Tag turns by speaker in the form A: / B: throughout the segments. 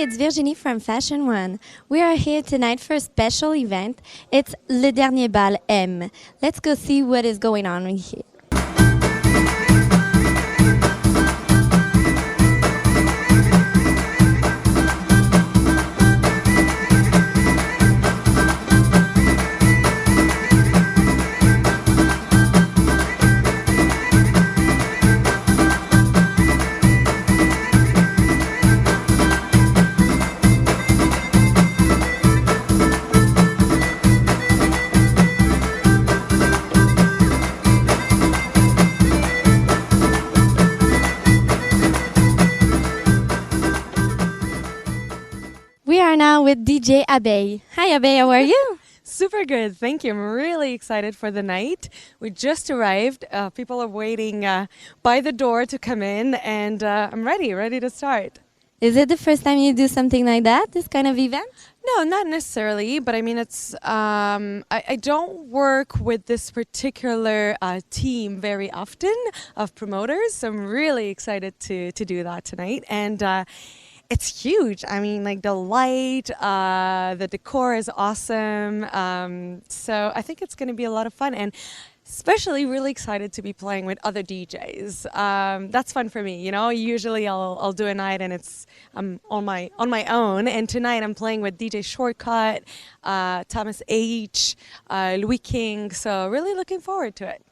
A: it's Virginie from Fashion One. We are here tonight for a special event. It's Le Dernier Bal M. Let's go see what is going on here. We are now with DJ Abeille. Hi Abeille, how are you?
B: Super good, thank you. I'm really excited for the night. We just arrived. People are waiting by the door to come in, and I'm ready to start.
A: Is it the first time you do something like that, this kind of event?
B: No, not necessarily, but I mean, it's I don't work with this particular team very often of promoters, so I'm really excited to do that tonight. And it's huge. I mean, like the light, the decor is awesome. So I think it's going to be a lot of fun, and especially really excited to be playing with other DJs. That's fun for me, you know. Usually I'll do a night and I'm on my own, and tonight I'm playing with DJ Shortcut, Thomas H, Louis King. So really looking forward to it.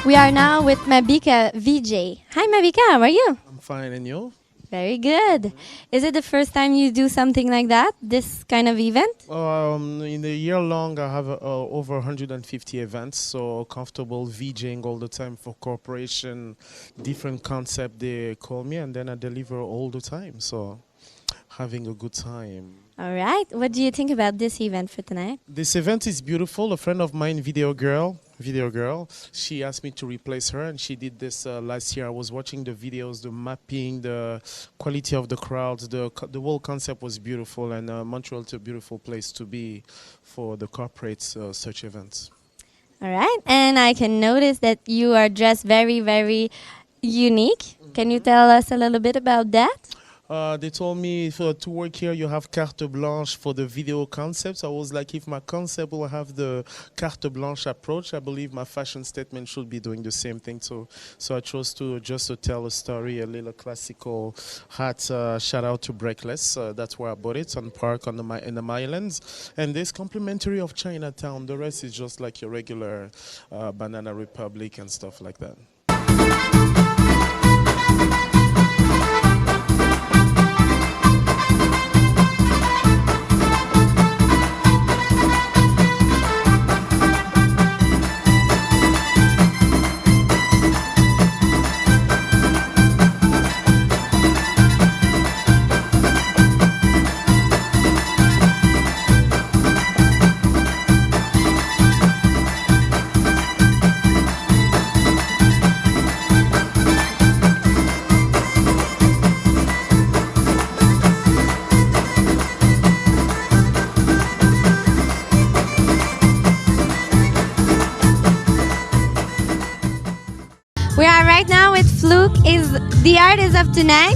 A: We are now with Mabika VJ. Hi Mabika, how are you?
C: I'm fine, and you?
A: Very good. Is it the first time you do something like that, this kind of event?
C: In the year long, I have over 150 events, so comfortable VJing all the time for corporation, different concept they call me, and then I deliver all the time, so having a good time.
A: All right. What do you think about this event for tonight?
C: This event is beautiful. A friend of mine, Video Girl, she asked me to replace her, and she did this last year. I was watching the videos, the mapping, the quality of the crowds, the whole concept was beautiful, and Montreal is a beautiful place to be for the corporate such events.
A: All right. And I can notice that you are dressed very, very unique. Can you tell us a little bit about that?
C: They told me to work here you have carte blanche for the video concepts. I was like, if my concept will have the carte blanche approach, I believe my fashion statement should be doing the same thing too. So I chose to tell a story, a little classical hat. Shout out to Breakless. That's where I bought it, on Park in the Mylands. And this complimentary of Chinatown. The rest is just like your regular Banana Republic and stuff like that.
A: We are right now with Fluke, is the artist of tonight.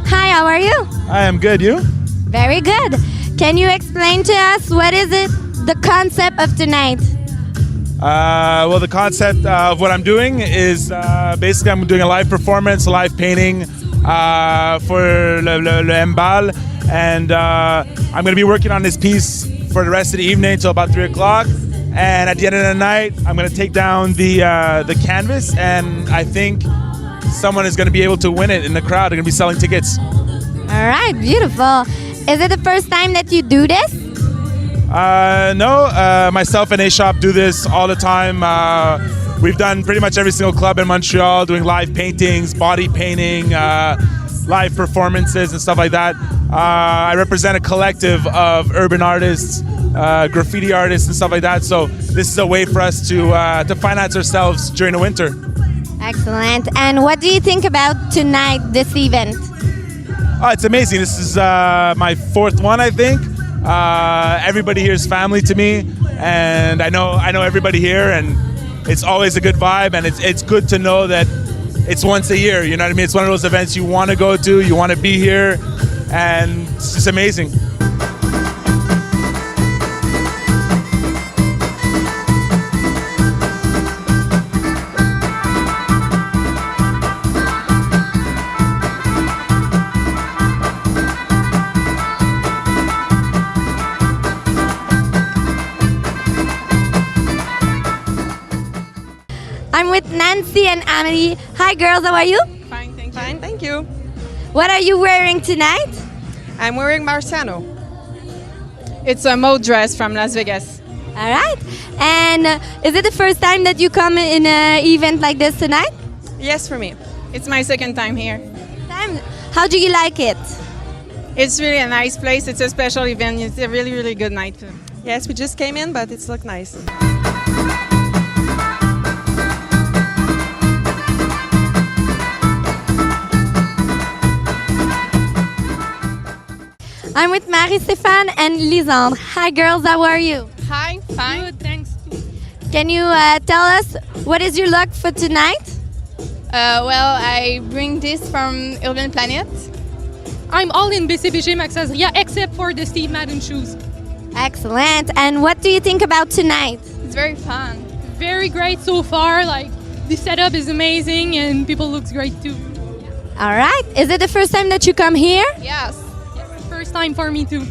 A: Hi, how are you?
D: I am good, you?
A: Very good. Can you explain to us what is it, the concept of tonight?
D: Well, the concept of what I'm doing is basically I'm doing a live performance, a live painting for Le M-Bal, and I'm going to be working on this piece for the rest of the evening until about 3 o'clock. And at the end of the night, I'm going to take down the canvas, and I think someone is going to be able to win it in the crowd. They're going to be selling tickets.
A: All right, beautiful. Is it the first time that you do this?
D: No, myself and A-Shop do this all the time. We've done pretty much every single club in Montreal, doing live paintings, body painting, live performances and stuff like that. I represent a collective of urban artists, graffiti artists and stuff like that. So this is a way for us to finance ourselves during the winter.
A: Excellent. And what do you think about tonight, this event?
D: Oh, it's amazing. This is my fourth one, I think. Everybody here is family to me, and I know everybody here, and it's always a good vibe, and it's good to know that it's once a year. You know what I mean? It's one of those events you want to go to, you want to be here, and it's just amazing.
A: I'm with Nancy and Amelie. Hi girls, how are you?
E: Fine, thank you. Fine, thank you.
A: What are you wearing tonight?
E: I'm wearing Marciano. It's a mode dress from Las Vegas.
A: All right. And is it the first time that you come in an event like this tonight?
E: Yes, for me. It's my second time here.
A: How do you like it?
E: It's really a nice place. It's a special event. It's a really, really good night. Yes, we just came in, but it's looked nice.
A: I'm with Marie-Stéphane and Lisandre. Hi girls, how are you?
F: Hi, fine. Good, thanks.
A: Can you tell us what is your look for tonight?
F: Well, I bring this from Urban Planet.
G: I'm all in BCBG Maxazeria except for the Steve Madden shoes.
A: Excellent. And what do you think about tonight?
F: It's very fun.
G: Very great so far. Like the setup is amazing and people looks great too.
A: All right. Is it the first time that you come here?
F: Yes.
G: First time for me too.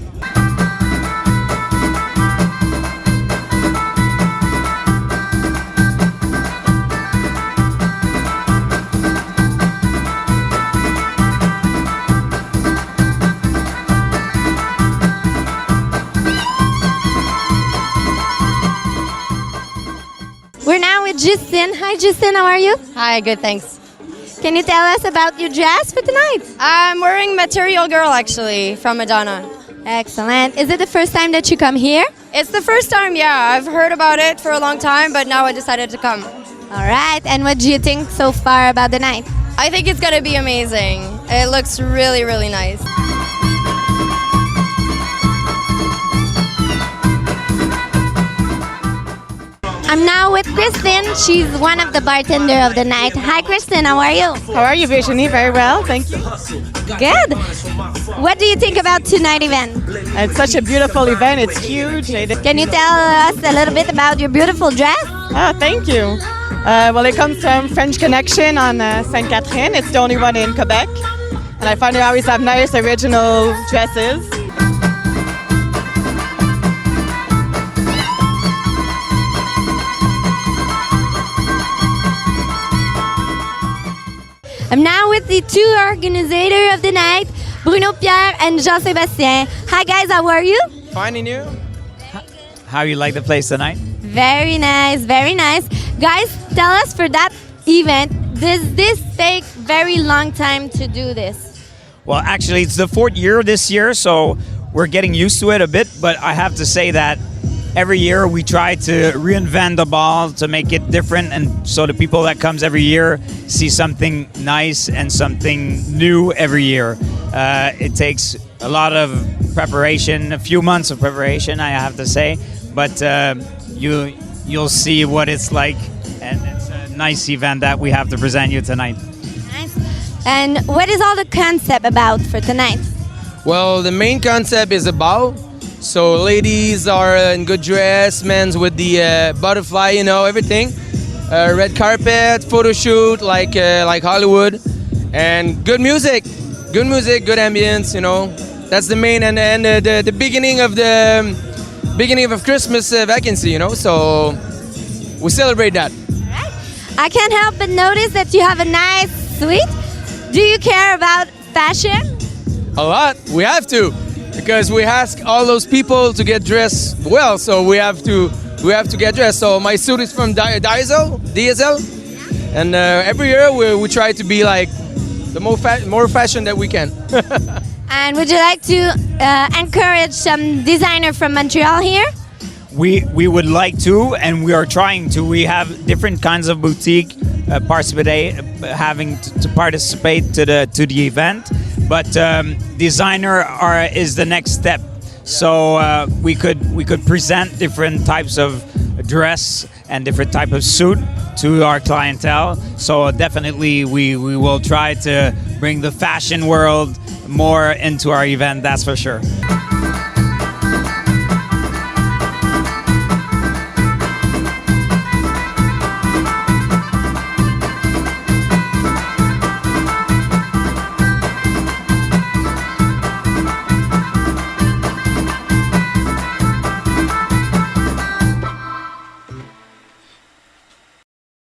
A: We're now with Justine. Hi Justine, how are you?
H: Hi, good, thanks.
A: Can you tell us about your dress for tonight?
H: I'm wearing Material Girl, actually, from Madonna.
A: Excellent. Is it the first time that you come here?
H: It's the first time, yeah. I've heard about it for a long time, but now I decided to come.
A: All right. And what do you think so far about the night?
H: I think it's going to be amazing. It looks really, really nice.
A: I'm now with Kristen. She's one of the bartender of the night. Hi, Kristen. How are you?
E: How are you, Virginie? Very well, thank you.
A: Good. What do you think about tonight's event?
E: It's such a beautiful event. It's huge.
A: Can you tell us a little bit about your beautiful dress?
E: Ah, thank you. Well, it comes from French Connection on Sainte Catherine. It's the only one in Quebec. And I find they always have nice original dresses.
A: I'm now with the two organizers of the night, Bruno Pierre and Jean-Sébastien. Hi guys, how are you?
I: Fine, and you?
J: How you like the place tonight?
A: Very nice, very nice. Guys, tell us for that event, does this take very long time to do this?
J: Well, actually, it's the 4th year this year, so we're getting used to it a bit, but I have to say that every year we try to reinvent the ball to make it different, and so the people that comes every year see something nice and something new every year. It takes a lot of preparation, a few months of preparation, I have to say, but you'll see what it's like, and it's a nice event that we have to present you tonight.
A: Nice. And what is all the concept about for tonight?
I: Well, the main concept is a ball. So ladies are in good dress, men's with the butterfly, you know, everything. Red carpet, photo shoot, like Hollywood, and good music, good ambience, you know. That's the main and the beginning of Christmas vacancy, you know. So we celebrate that.
A: Right. I can't help but notice that you have a nice suite. Do you care about fashion?
I: A lot. We have to. Because we ask all those people to get dressed well, so we have to get dressed. So my suit is from DSL, and every year we try to be like the more fashion that we can.
A: And would you like to encourage some designer from Montreal here?
J: We would like to, and we are trying to. We have different kinds of boutique having to participate to the event. But designer is the next step. So we could present different types of dress and different type of suit to our clientele. So definitely we will try to bring the fashion world more into our event, that's for sure.